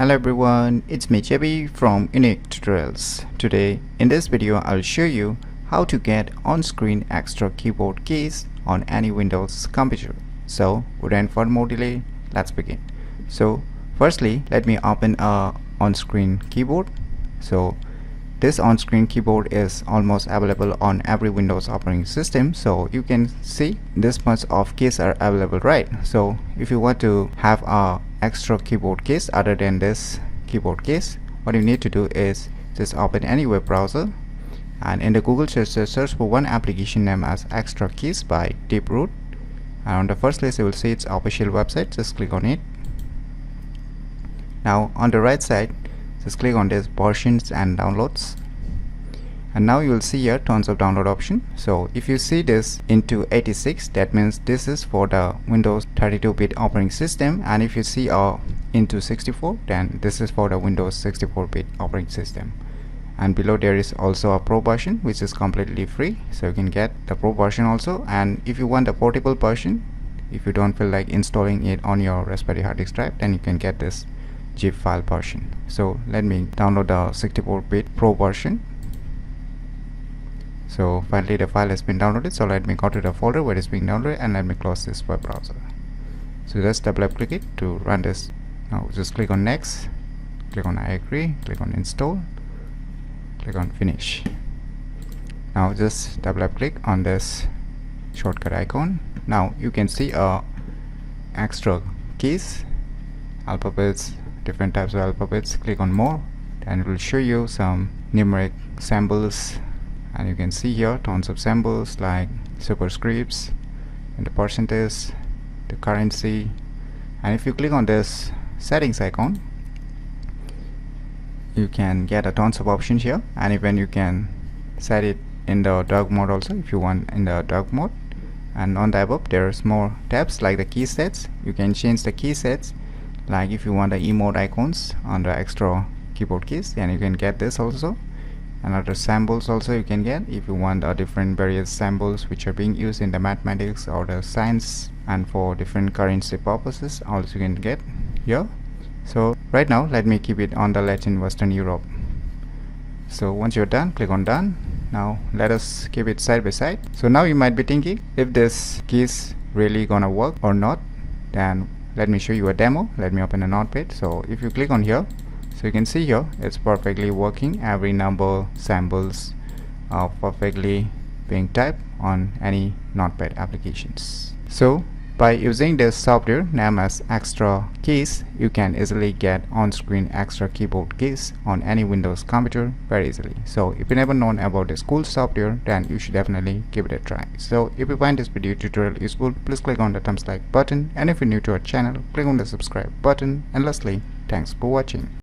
Hello everyone, it's me JB from UniqueTutorials. Today in this video I'll show you how to get on-screen extra keyboard keys on any Windows computer. So without further more delay, let's begin. So firstly, let me open a on-screen keyboard. So this on-screen keyboard is almost available on every Windows operating system, so you can see this much of keys are available, right? So if you want to have a extra keyboard keys other than this keyboard keys, what you need to do is just open any web browser, and in the Google search for one application named as Extra Keys by Deeproot, and on the first list you will see its official website. Just click on it. Now on the right side, just click on this versions and downloads, and now you will see here tons of download option. So if you see this into 86, that means this is for the Windows 32-bit operating system, and if you see into 64, then this is for the Windows 64-bit operating system. And below there is also a Pro version which is completely free, so you can get the Pro version also. And if you want a portable version, if you don't feel like installing it on your Raspberry hard disk drive, then you can get this zip file version. So let me download the 64-bit Pro version. So finally the file has been downloaded, so let me go to the folder where it's being downloaded and let me close this web browser. So just double click it to run this. Now just click on next, click on I agree, click on install, click on finish. Now just double click on this shortcut icon. Now you can see extra keys, alphabets, different types of alphabets. Click on more and it will show you some numeric symbols, and you can see here tons of symbols like superscripts and the percentage, the currency. And if you click on this settings icon, you can get a tons of options here, and even you can set it in the dark mode also if you want in the dark mode. And on the above there's more tabs like the key sets. You can change the key sets, like if you want the emote icons on the extra keyboard keys, then you can get this also. And other symbols also you can get if you want different various symbols which are being used in the mathematics or the science, and for different currency purposes also you can get here. So right now let me keep it on the Latin Western Europe. So once you're done, click on done. Now let us keep it side by side. So now you might be thinking if this keys really gonna work or not, then let me show you a demo. Let me open a notepad. So if you click on here, so you can see here it's perfectly working. Every number, symbols are perfectly being typed on any notepad applications. So by using this software named as Extra Keys, you can easily get on-screen extra keyboard keys on any Windows computer very easily. So if you never known about this cool software, then you should definitely give it a try. So if you find this video tutorial useful, please click on the thumbs like button, and if you're new to our channel, click on the subscribe button. And lastly, thanks for watching.